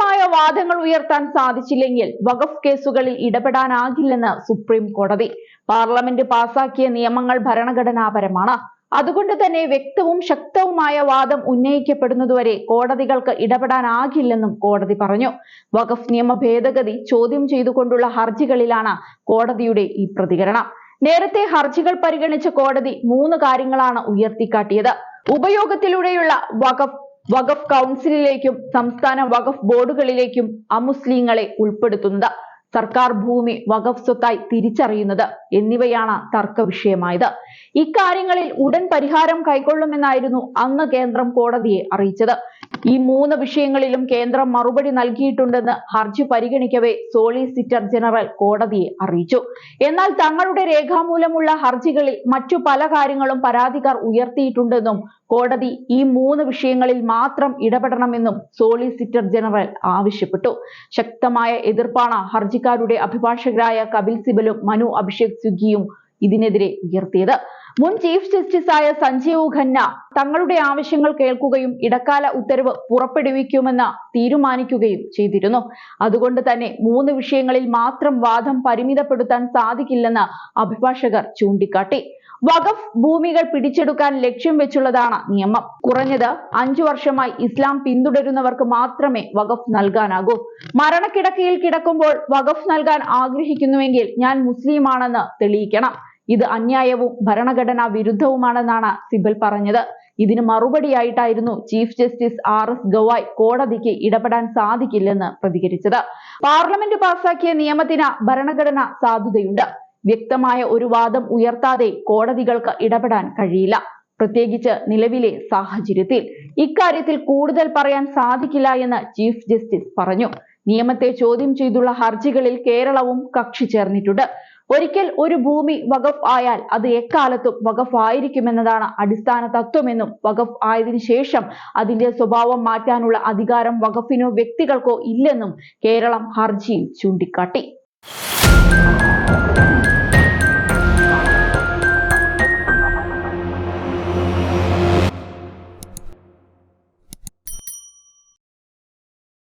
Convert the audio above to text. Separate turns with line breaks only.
ശക്തമായ വാദങ്ങൾ ഉയർത്താൻ സാധിച്ചില്ലെങ്കിൽ വഖഫ് കേസുകളിൽ ഇടപെടാനാകില്ലെന്ന് സുപ്രീം കോടതി. പാർലമെന്റ് പാസാക്കിയ നിയമങ്ങൾ ഭരണഘടനാപരമാണ്. അതുകൊണ്ട് തന്നെ വ്യക്തവും ശക്തവുമായ വാദം ഉന്നയിക്കപ്പെടുന്നതുവരെ കോടതികൾക്ക് ഇടപെടാനാകില്ലെന്നും കോടതി പറഞ്ഞു. വഖഫ് നിയമ ഭേദഗതി ചോദ്യം ചെയ്തുകൊണ്ടുള്ള ഹർജികളിലാണ് കോടതിയുടെ ഈ പ്രതികരണം. നേരത്തെ ഹർജികൾ പരിഗണിച്ച കോടതി 3 കാര്യങ്ങളാണ് ഉയർത്തിക്കാട്ടിയത്. ഉപയോഗത്തിലൂടെയുള്ള വഖഫ് കൗൺസിലിലേക്കും സംസ്ഥാന വഖഫ് ബോർഡുകളിലേക്കും അമുസ്ലിങ്ങളെ ഉൾപ്പെടുത്തുന്നത്, സർക്കാർ ഭൂമി വഖഫ് സ്വത്തായി തിരിച്ചറിയുന്നത് എന്നിവയാണ് തർക്ക വിഷയമായത്. ഇക്കാര്യങ്ങളിൽ ഉടൻ പരിഹാരം കൈക്കൊള്ളുമെന്നായിരുന്നു അന്ന് കേന്ദ്രം കോടതിയെ അറിയിച്ചത്. ഈ 3 വിഷയങ്ങളിലും കേന്ദ്രം മറുപടി നൽകിയിട്ടുണ്ടെന്ന് ഹർജി പരിഗണിക്കവേ സോളിസിറ്റർ ജനറൽ കോടതിയെ അറിയിച്ചു. എന്നാൽ തങ്ങളുടെ രേഖാമൂലമുള്ള ഹർജികളിൽ മറ്റു പല കാര്യങ്ങളും പരാതിക്കാർ ഉയർത്തിയിട്ടുണ്ടെന്നും കോടതി ഈ 3 വിഷയങ്ങളിൽ മാത്രം ഇടപെടണമെന്നും സോളിസിറ്റർ ജനറൽ ആവശ്യപ്പെട്ടു. ശക്തമായ എതിർപ്പാണ് ഹർജിക്കാരുടെ അഭിഭാഷകരായ കപിൽ സിബലും മനു അഭിഷേക് സിംഗ്വിയും ഇതിനെതിരെ ഉയർത്തിയത്. മുൻ ചീഫ് ജസ്റ്റിസായ സഞ്ജീവ് ഖന്ന തങ്ങളുടെ ആവശ്യങ്ങൾ കേൾക്കുകയും ഇടക്കാല ഉത്തരവ് പുറപ്പെടുവിക്കുമെന്ന് തീരുമാനിക്കുകയും ചെയ്തിരുന്നു. അതുകൊണ്ട് തന്നെ 3 വിഷയങ്ങളിൽ മാത്രം വാദം പരിമിതപ്പെടുത്താൻ സാധിക്കില്ലെന്ന് അഭിഭാഷകർ ചൂണ്ടിക്കാട്ടി. വഖഫ് ഭൂമികൾ പിടിച്ചെടുക്കാൻ ലക്ഷ്യം വെച്ചുള്ളതാണ് നിയമം. കുറഞ്ഞത് 5 വർഷമായി ഇസ്ലാം പിന്തുടരുന്നവർക്ക് മാത്രമേ വഖഫ് നൽകാനാകൂ. മരണക്കിടക്കയിൽ കിടക്കുമ്പോൾ വഖഫ് നൽകാൻ ആഗ്രഹിക്കുന്നുവെങ്കിൽ ഞാൻ മുസ്ലിമാണെന്ന് തെളിയിക്കണം. ഇത് അന്യായവും ഭരണഘടനാ വിരുദ്ധവുമാണെന്നാണ് സിബൽ പറഞ്ഞത്. ഇതിന് മറുപടിയായിട്ടായിരുന്നു ചീഫ് ജസ്റ്റിസ് RS ഗവായ് കോടതിക്ക് ഇടപെടാൻ സാധിക്കില്ലെന്ന് പ്രതികരിച്ചത്. പാർലമെന്റ് പാസാക്കിയ നിയമത്തിന് ഭരണഘടനാ സാധുതയുണ്ട്. വ്യക്തമായ ഒരു വാദം ഉയർത്താതെ കോടതികൾക്ക് ഇടപെടാൻ കഴിയില്ല. പ്രത്യേകിച്ച് നിലവിലെ സാഹചര്യത്തിൽ ഇക്കാര്യത്തിൽ കൂടുതൽ പറയാൻ സാധിക്കില്ല എന്ന് ചീഫ് ജസ്റ്റിസ് പറഞ്ഞു. നിയമത്തെ ചോദ്യം ചെയ്തുള്ള ഹർജികളിൽ കേരളവും കക്ഷി ചേർന്നിട്ടുണ്ട്. ഒരിക്കൽ ഒരു ഭൂമി വഖഫ് ആയാൽ അത് എക്കാലത്തും വഖഫ് ആയിരിക്കുമെന്നതാണ് അടിസ്ഥാന തത്വമെന്നും വഖഫ് ആയതിനു ശേഷം അതിന്റെ സ്വഭാവം മാറ്റാനുള്ള അധികാരം വഖഫിനോ വ്യക്തികൾക്കോ ഇല്ലെന്നും കേരളം ഹർജിയിൽ ചൂണ്ടിക്കാട്ടി.